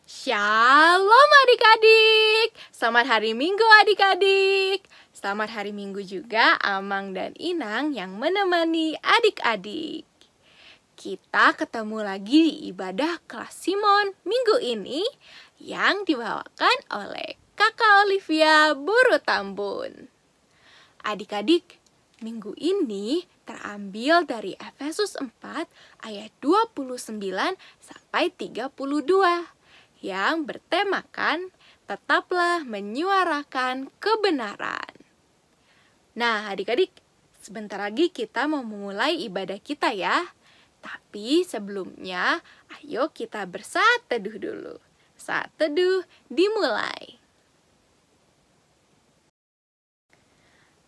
Shalom adik-adik. Selamat hari Minggu adik-adik. Selamat hari Minggu juga Amang dan Inang yang menemani adik-adik. Kita ketemu lagi di ibadah kelas Simon minggu ini yang dibawakan oleh Kakak Olivia Buru Tambun. Adik-adik, minggu ini terambil dari Efesus 4 ayat 29 sampai 32 yang bertemakan tetaplah menyuarakan kebenaran. Nah, adik-adik, sebentar lagi kita mau memulai ibadah kita ya. Tapi sebelumnya, ayo kita bersaat teduh dulu. Saat teduh dimulai.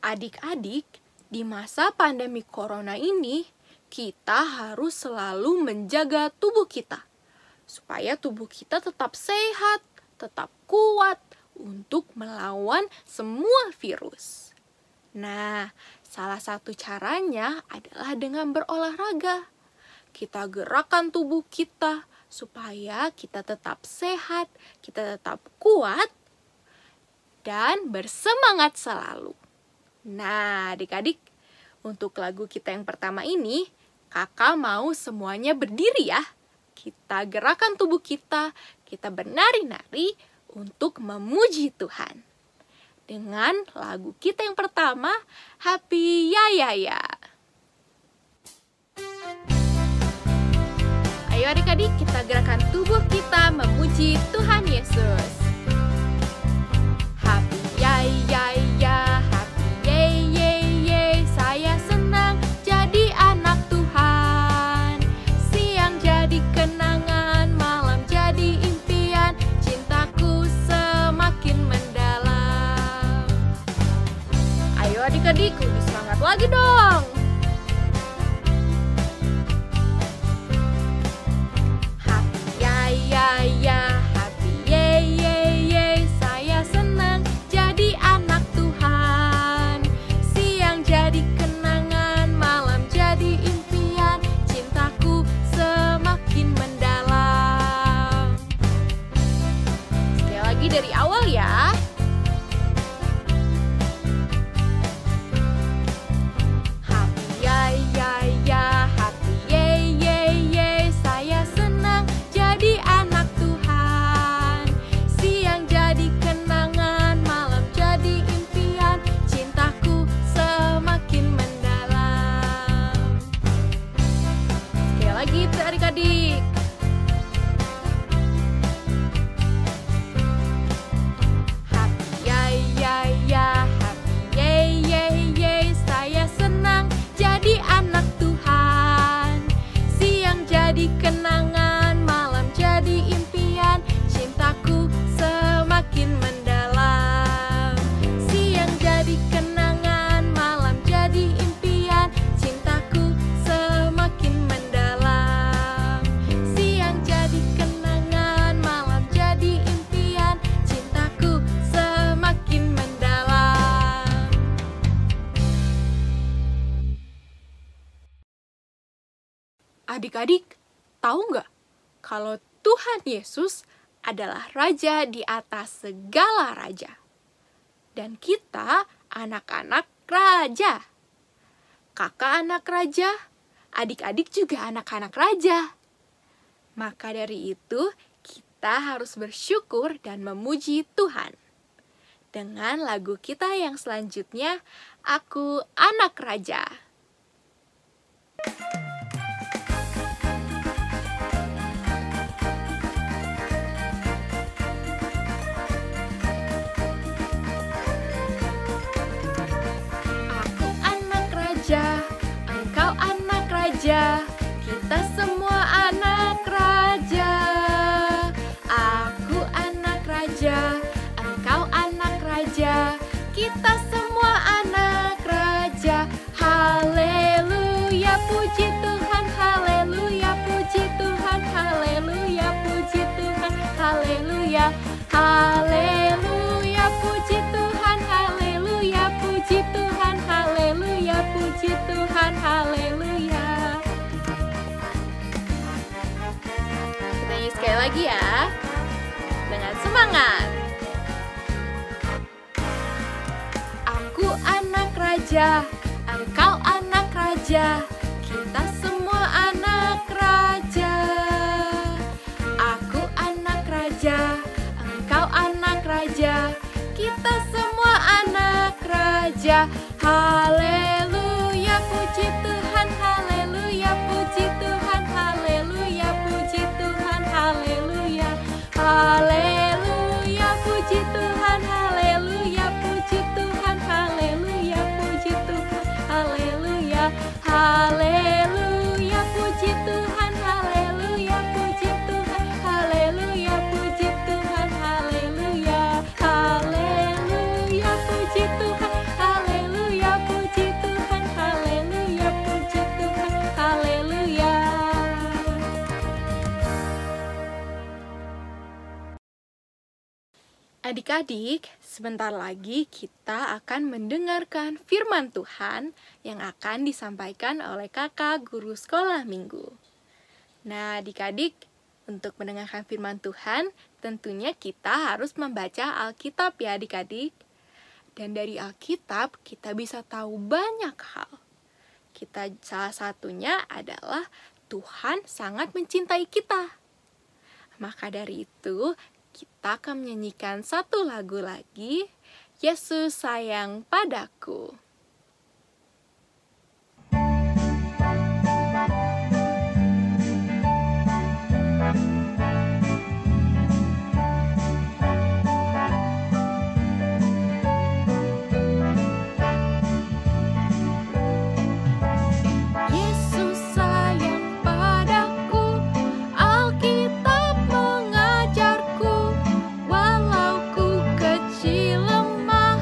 Adik-adik, di masa pandemi corona ini, kita harus selalu menjaga tubuh kita, supaya tubuh kita tetap sehat, tetap kuat untuk melawan semua virus. Nah, salah satu caranya adalah dengan berolahraga. Kita gerakkan tubuh kita supaya kita tetap sehat, kita tetap kuat, dan bersemangat selalu. Nah, adik-adik, untuk lagu kita yang pertama ini, kakak mau semuanya berdiri ya. Kita gerakan tubuh kita bernari-nari untuk memuji Tuhan. Dengan lagu kita yang pertama, Happy Ya Ya Ya. Ayo adik-adik, kita gerakan tubuh kita memuji Tuhan Yesus. Happy Ya Ya Ya, Happy Ye Ye Ye, saya senang jadi anak Tuhan. Siang jadi kenangan, malam jadi impian, cintaku semakin mendalam. Ayo adik-adik, lebih semangat lagi dong. Happy ya ya ya, happy ye ye ye, saya senang jadi anak Tuhan. Siang jadi kenangan, malam jadi impian, cintaku semakin mendalam. Sekali lagi dari awal ya. Happy ya ya ya, happy ye ye ye, saya senang jadi anak Tuhan. Siang jadi kenangan, malam jadi impian, cintaku semakin mendalam. Sekali lagi itu adik-adik. Happy ya ya ya, happy ye ye ye, saya senang jadi anak Tuhan. Siang jadi kenangan, malam jadi impian, cintaku semakin mendalam. Siang jadi kenangan, malam jadi impian, cintaku semakin mendalam. Siang jadi kenangan, malam jadi impian, cintaku semakin mendalam. Adik-adik, tahu nggak kalau Tuhan Yesus adalah Raja di atas segala raja? Dan kita anak-anak raja. Kakak anak raja, adik-adik juga anak-anak raja. Maka dari itu, kita harus bersyukur dan memuji Tuhan. Dengan lagu kita yang selanjutnya, Aku Anak Raja. Aku anak raja, engkau anak raja, kita semua anak raja. Aku anak raja, engkau anak raja, kita semua anak raja. Haleluya, puji Tuhan, haleluya, puji Tuhan, haleluya, puji Tuhan, haleluya. Haleluya, puji Tuhan, haleluya, puji Tuhan, haleluya, puji Tuhan, haleluya. Kita nyanyi sekali lagi ya. Semangat! Aku anak raja, engkau anak raja, kita semua anak raja. Aku anak raja, engkau anak raja, kita semua anak raja. Haleluya, puji Tuhan, haleluya, puji Tuhan, haleluya, puji Tuhan, haleluya. Haleluya, puji Tuhan, haleluya, puji Tuhan, haleluya, puji Tuhan, haleluya. Haleluya, puji Tuhan, haleluya, puji Tuhan, haleluya, puji Tuhan, haleluya. Haleluya, puji Tuhan, haleluya, puji Tuhan, haleluya, puji Tuhan, haleluya. Adik-adik, sebentar lagi kita akan mendengarkan firman Tuhan yang akan disampaikan oleh kakak guru sekolah minggu. Nah, adik-adik, untuk mendengarkan firman Tuhan, tentunya kita harus membaca Alkitab ya adik-adik. Dan dari Alkitab, kita bisa tahu banyak hal. Salah satunya adalah Tuhan sangat mencintai kita. Maka dari itu, kita akan menyanyikan satu lagu lagi, Yesus sayang padaku. Yesus sayang padaku, Alkitab mengajarku, walau ku kecil lemah,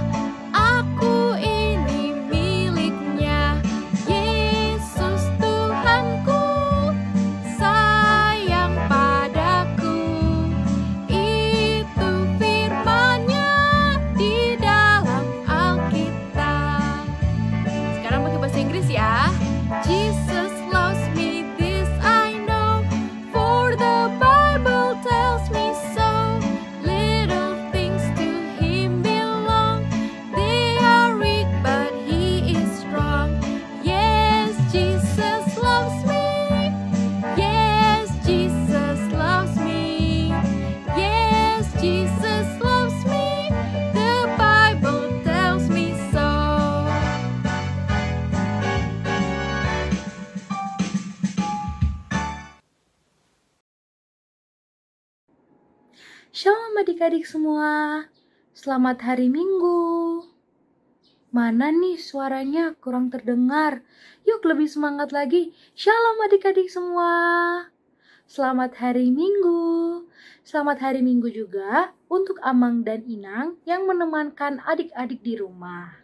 aku ini miliknya. Yesus Tuhanku sayang padaku, itu firman-Nya di dalam Alkitab. Sekarang pakai bahasa Inggris ya. Jesus loves me, this I know, for the Bible tells me so. Little things to Him belong, they are weak but He is strong. Yes, Jesus loves me. Yes, Jesus loves me. Yes, Jesus loves me. The Bible tells me so. Shalom adik-adik semua, selamat hari Minggu. Mana nih suaranya kurang terdengar? Yuk lebih semangat lagi. Shalom adik-adik semua. Selamat hari Minggu. Selamat hari Minggu juga untuk Amang dan Inang yang menemankan adik-adik di rumah.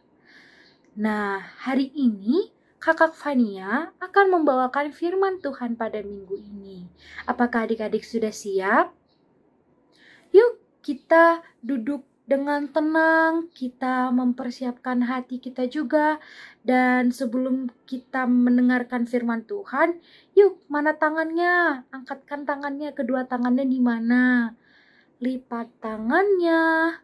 Nah, hari ini Kakak Fania akan membawakan firman Tuhan pada minggu ini. Apakah adik-adik sudah siap? Yuk kita duduk dengan tenang, kita mempersiapkan hati kita juga. Dan sebelum kita mendengarkan firman Tuhan, yuk mana tangannya? Angkatkan tangannya, kedua tangannya di mana? Lipat tangannya,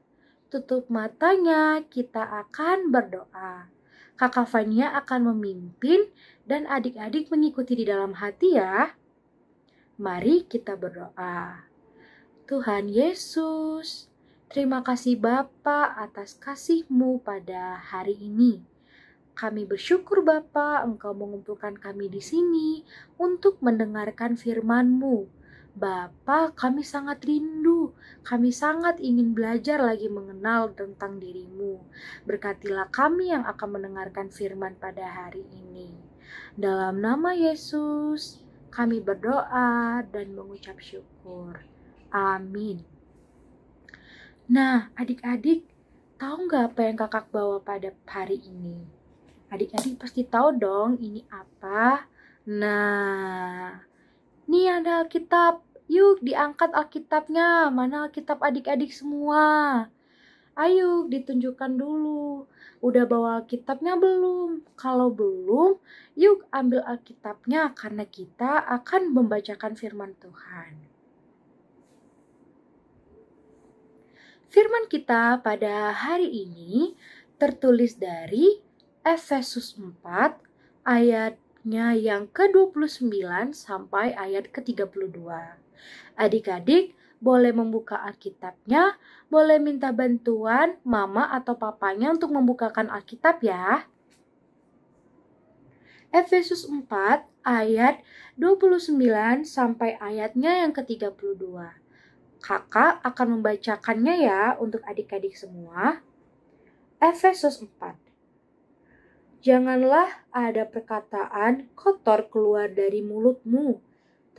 tutup matanya, kita akan berdoa. Kakak Fania akan memimpin dan adik-adik mengikuti di dalam hati ya. Mari kita berdoa. Tuhan Yesus, terima kasih Bapa atas kasih-Mu pada hari ini. Kami bersyukur Bapa, Engkau mengumpulkan kami di sini untuk mendengarkan firman-Mu. Bapa, kami sangat rindu, kami sangat ingin belajar lagi mengenal tentang diri-Mu. Berkatilah kami yang akan mendengarkan firman pada hari ini. Dalam nama Yesus, kami berdoa dan mengucap syukur. Amin. Nah, adik-adik, tahu nggak apa yang kakak bawa pada hari ini? Adik-adik pasti tahu dong ini apa. Nah, ini ada Alkitab. Yuk diangkat Alkitabnya. Mana Alkitab adik-adik semua? Ayo ditunjukkan dulu. Udah bawa Alkitabnya belum? Kalau belum, yuk ambil Alkitabnya karena kita akan membacakan firman Tuhan. Firman kita pada hari ini tertulis dari Efesus 4 ayatnya yang ke-29 sampai ayat ke-32. Adik-adik boleh membuka Alkitabnya, boleh minta bantuan mama atau papanya untuk membukakan Alkitab ya. Efesus 4 ayat 29 sampai ayatnya yang ke-32. Kakak akan membacakannya ya untuk adik-adik semua. Efesus 4. Janganlah ada perkataan kotor keluar dari mulutmu,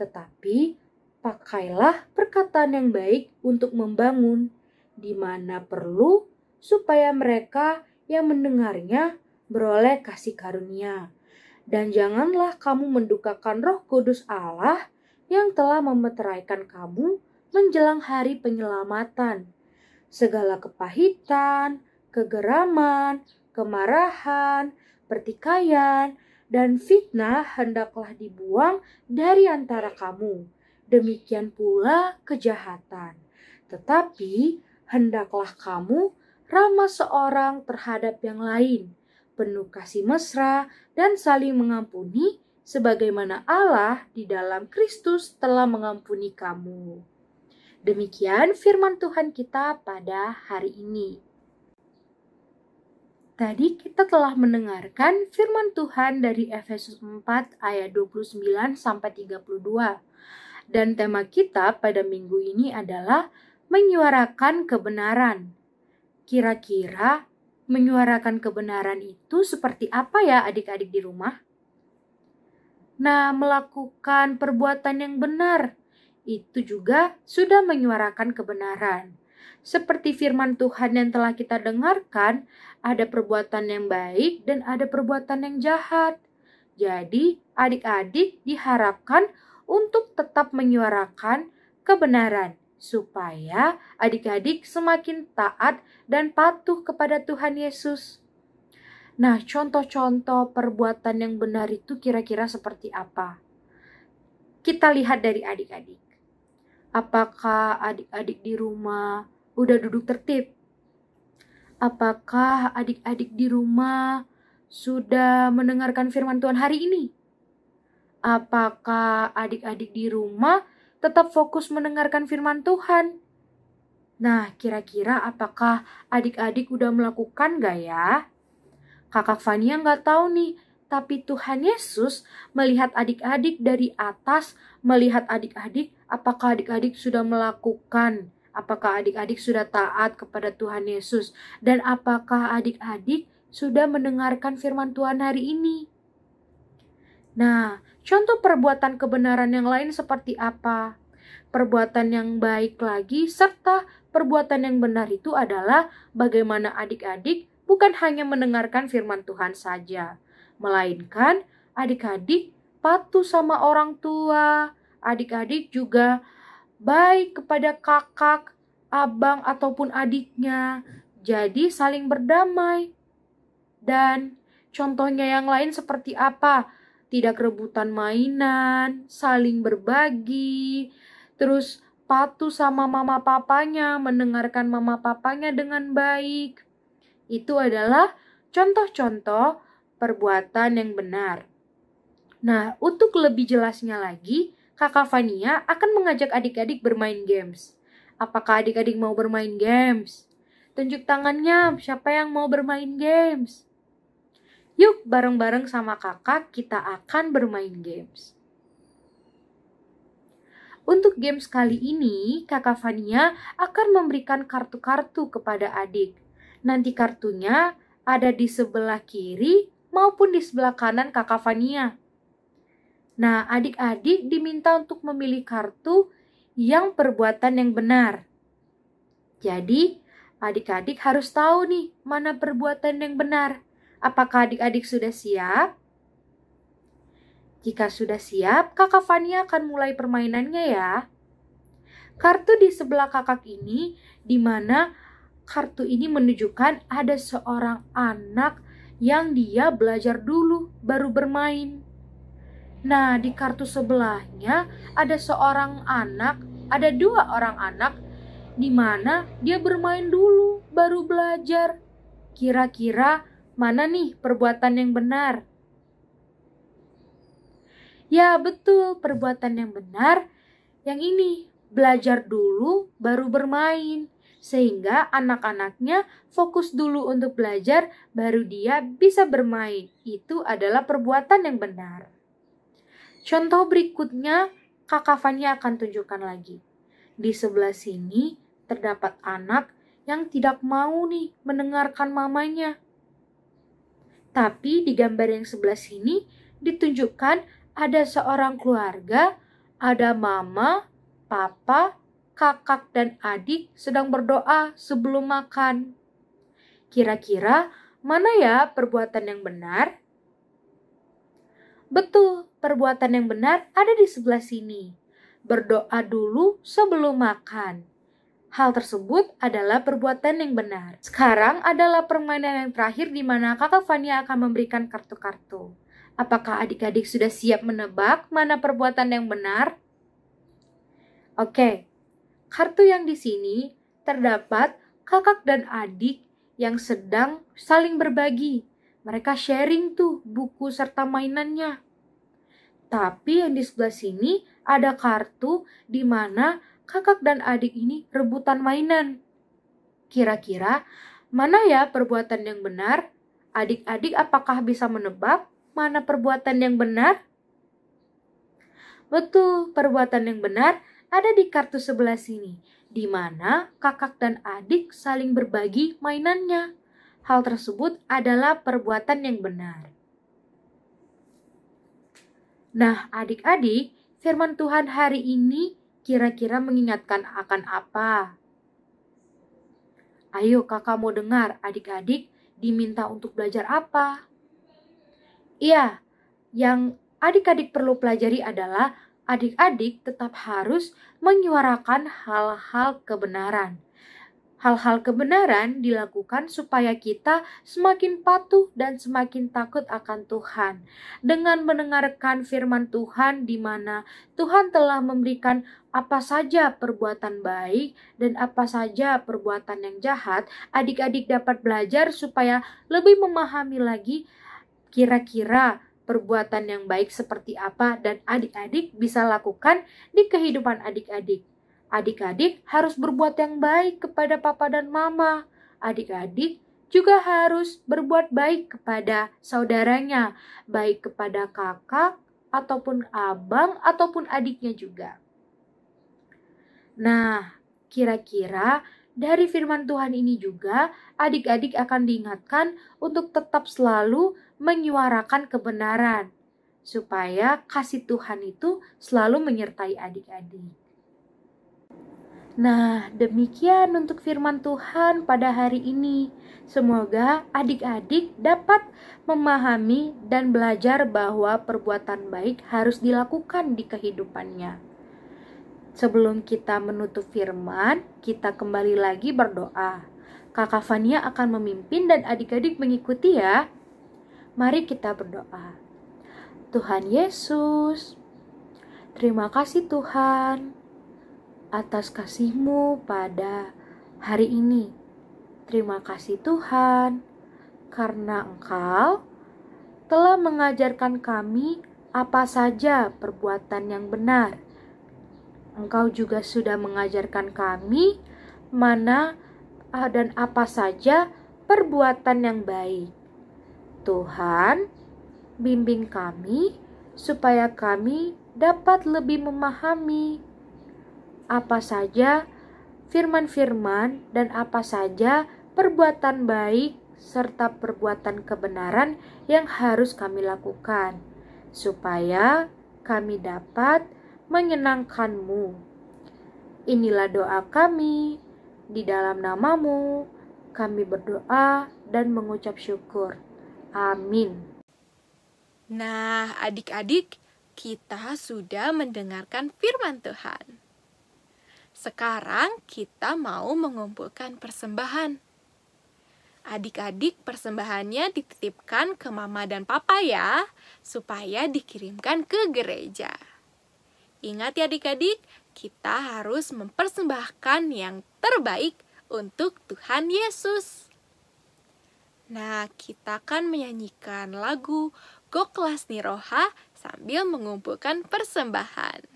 tetapi pakailah perkataan yang baik untuk membangun, di mana perlu, supaya mereka yang mendengarnya beroleh kasih karunia. Dan janganlah kamu mendukakan Roh Kudus Allah yang telah memeteraikan kamu menjelang hari penyelamatan. Segala kepahitan, kegeraman, kemarahan, pertikaian, dan fitnah hendaklah dibuang dari antara kamu. Demikian pula kejahatan. Tetapi hendaklah kamu ramah seorang terhadap yang lain, penuh kasih mesra dan saling mengampuni, sebagaimana Allah di dalam Kristus telah mengampuni kamu. Demikian firman Tuhan kita pada hari ini. Tadi kita telah mendengarkan firman Tuhan dari Efesus 4 ayat 29 sampai 32. Dan tema kita pada minggu ini adalah menyuarakan kebenaran. Kira-kira menyuarakan kebenaran itu seperti apa ya adik-adik di rumah? Nah, melakukan perbuatan yang benar itu juga sudah menyuarakan kebenaran. Seperti firman Tuhan yang telah kita dengarkan, ada perbuatan yang baik dan ada perbuatan yang jahat. Jadi, adik-adik diharapkan untuk tetap menyuarakan kebenaran, supaya adik-adik semakin taat dan patuh kepada Tuhan Yesus. Nah, contoh-contoh perbuatan yang benar itu kira-kira seperti apa? Kita lihat dari adik-adik. Apakah adik-adik di rumah udah duduk tertib? Apakah adik-adik di rumah sudah mendengarkan firman Tuhan hari ini? Apakah adik-adik di rumah tetap fokus mendengarkan firman Tuhan? Nah, kira-kira apakah adik-adik udah melakukan gak ya? Kakak Fania gak tahu nih, tapi Tuhan Yesus melihat adik-adik dari atas, melihat adik-adik, apakah adik-adik sudah melakukan, apakah adik-adik sudah taat kepada Tuhan Yesus, dan apakah adik-adik sudah mendengarkan firman Tuhan hari ini. Nah, contoh perbuatan kebenaran yang lain seperti apa? Perbuatan yang baik lagi, serta perbuatan yang benar itu adalah bagaimana adik-adik bukan hanya mendengarkan firman Tuhan saja, melainkan adik-adik patuh sama orang tua, adik-adik juga baik kepada kakak, abang, ataupun adiknya. Jadi saling berdamai. Dan contohnya yang lain seperti apa? Tidak rebutan mainan, saling berbagi, terus patuh sama mama papanya, mendengarkan mama papanya dengan baik. Itu adalah contoh-contoh perbuatan yang benar. Nah, untuk lebih jelasnya lagi, Kakak Fania akan mengajak adik-adik bermain games. Apakah adik-adik mau bermain games? Tunjuk tangannya, siapa yang mau bermain games? Yuk, bareng-bareng sama kakak kita akan bermain games. Untuk games kali ini, Kakak Fania akan memberikan kartu-kartu kepada adik. Nanti kartunya ada di sebelah kiri maupun di sebelah kanan Kakak Fania. Nah, adik-adik diminta untuk memilih kartu yang perbuatan yang benar. Jadi, adik-adik harus tahu nih mana perbuatan yang benar. Apakah adik-adik sudah siap? Jika sudah siap, Kakak Fania akan mulai permainannya ya. Kartu di sebelah kakak ini, di mana kartu ini menunjukkan ada seorang anak yang dia belajar dulu baru bermain. Nah, di kartu sebelahnya ada seorang anak, ada dua orang anak di mana dia bermain dulu baru belajar. Kira-kira mana nih perbuatan yang benar? Ya betul, perbuatan yang benar yang ini, belajar dulu baru bermain. Sehingga anak-anaknya fokus dulu untuk belajar, baru dia bisa bermain. Itu adalah perbuatan yang benar. Contoh berikutnya, Kakak Fania akan tunjukkan lagi. Di sebelah sini terdapat anak yang tidak mau nih mendengarkan mamanya. Tapi di gambar yang sebelah sini ditunjukkan ada seorang keluarga, ada mama, papa, kakak, dan adik sedang berdoa sebelum makan. Kira-kira mana ya perbuatan yang benar? Betul, perbuatan yang benar ada di sebelah sini. Berdoa dulu sebelum makan. Hal tersebut adalah perbuatan yang benar. Sekarang adalah permainan yang terakhir di mana Kakak Fania akan memberikan kartu-kartu. Apakah adik-adik sudah siap menebak mana perbuatan yang benar? Oke, kartu yang di sini terdapat kakak dan adik yang sedang saling berbagi. Mereka sharing tuh buku serta mainannya. Tapi yang di sebelah sini ada kartu di mana kakak dan adik ini rebutan mainan. Kira-kira mana ya perbuatan yang benar? Adik-adik apakah bisa menebak mana perbuatan yang benar? Betul, perbuatan yang benar ada di kartu sebelah sini, di mana kakak dan adik saling berbagi mainannya. Hal tersebut adalah perbuatan yang benar. Nah, adik-adik, firman Tuhan hari ini kira-kira mengingatkan akan apa? Ayo kakak mau dengar, adik-adik diminta untuk belajar apa? Iya, yang adik-adik perlu pelajari adalah adik-adik tetap harus menyuarakan hal-hal kebenaran. Hal-hal kebenaran dilakukan supaya kita semakin patuh dan semakin takut akan Tuhan. Dengan mendengarkan firman Tuhan di mana Tuhan telah memberikan apa saja perbuatan baik dan apa saja perbuatan yang jahat, adik-adik dapat belajar supaya lebih memahami lagi kira-kira perbuatan yang baik seperti apa dan adik-adik bisa lakukan di kehidupan adik-adik. Adik-adik harus berbuat yang baik kepada papa dan mama. Adik-adik juga harus berbuat baik kepada saudaranya, baik kepada kakak ataupun abang ataupun adiknya juga. Nah, kira-kira dari firman Tuhan ini juga adik-adik akan diingatkan untuk tetap selalu menyuarakan kebenaran supaya kasih Tuhan itu selalu menyertai adik-adik. Nah, demikian untuk firman Tuhan pada hari ini. Semoga adik-adik dapat memahami dan belajar bahwa perbuatan baik harus dilakukan di kehidupannya. Sebelum kita menutup firman, kita kembali lagi berdoa. Kakak Fania akan memimpin dan adik-adik mengikuti ya. Mari kita berdoa. Tuhan Yesus, terima kasih Tuhan atas kasih-Mu pada hari ini. Terima kasih Tuhan, karena Engkau telah mengajarkan kami apa saja perbuatan yang benar. Engkau juga sudah mengajarkan kami mana dan apa saja perbuatan yang baik. Tuhan, bimbing kami supaya kami dapat lebih memahami apa saja firman-firman dan apa saja perbuatan baik serta perbuatan kebenaran yang harus kami lakukan, supaya kami dapat menyenangkan-Mu. Inilah doa kami, di dalam nama-Mu kami berdoa dan mengucap syukur. Amin. Nah, adik-adik, kita sudah mendengarkan firman Tuhan. Sekarang kita mau mengumpulkan persembahan. Adik-adik, persembahannya dititipkan ke mama dan papa ya, supaya dikirimkan ke gereja. Ingat ya adik-adik, kita harus mempersembahkan yang terbaik untuk Tuhan Yesus. Nah, kita akan menyanyikan lagu Goklas Niroha sambil mengumpulkan persembahan.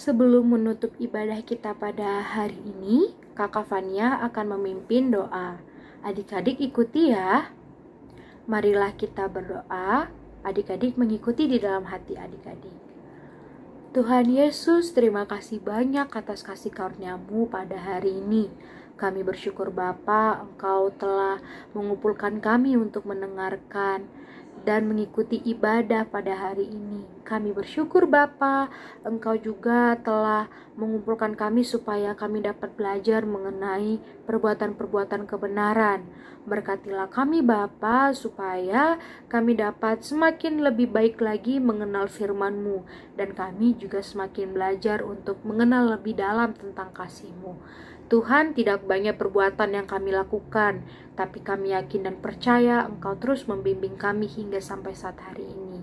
Sebelum menutup ibadah kita pada hari ini, Kakak Fania akan memimpin doa. Adik-adik ikuti ya. Marilah kita berdoa, adik-adik mengikuti di dalam hati adik-adik. Tuhan Yesus, terima kasih banyak atas kasih karunia-Mu pada hari ini. Kami bersyukur Bapa, Engkau telah mengumpulkan kami untuk mendengarkan dan mengikuti ibadah pada hari ini. Kami bersyukur Bapa, Engkau juga telah mengumpulkan kami supaya kami dapat belajar mengenai perbuatan-perbuatan kebenaran. Berkatilah kami Bapa, supaya kami dapat semakin lebih baik lagi mengenal firman-Mu, dan kami juga semakin belajar untuk mengenal lebih dalam tentang kasih-Mu. Tuhan, tidak banyak perbuatan yang kami lakukan, tapi kami yakin dan percaya Engkau terus membimbing kami hingga sampai saat hari ini.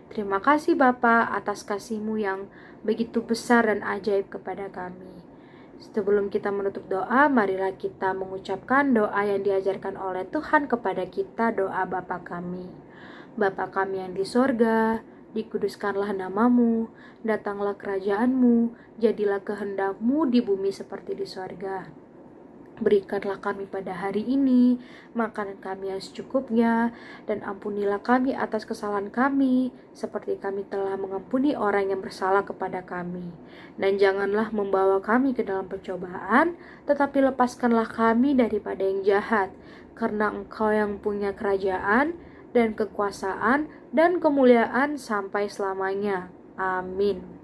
Terima kasih Bapa atas kasih-Mu yang begitu besar dan ajaib kepada kami. Sebelum kita menutup doa, marilah kita mengucapkan doa yang diajarkan oleh Tuhan kepada kita, doa Bapa kami. Bapa kami yang di sorga, dikuduskanlah nama-Mu, datanglah kerajaan-Mu, jadilah kehendak-Mu di bumi seperti di sorga. Berikanlah kami pada hari ini makanan kami yang secukupnya, dan ampunilah kami atas kesalahan kami, seperti kami telah mengampuni orang yang bersalah kepada kami. Dan janganlah membawa kami ke dalam pencobaan, tetapi lepaskanlah kami daripada yang jahat, karena Engkau yang punya kerajaan, dan kekuasaan, dan kemuliaan sampai selamanya. Amin.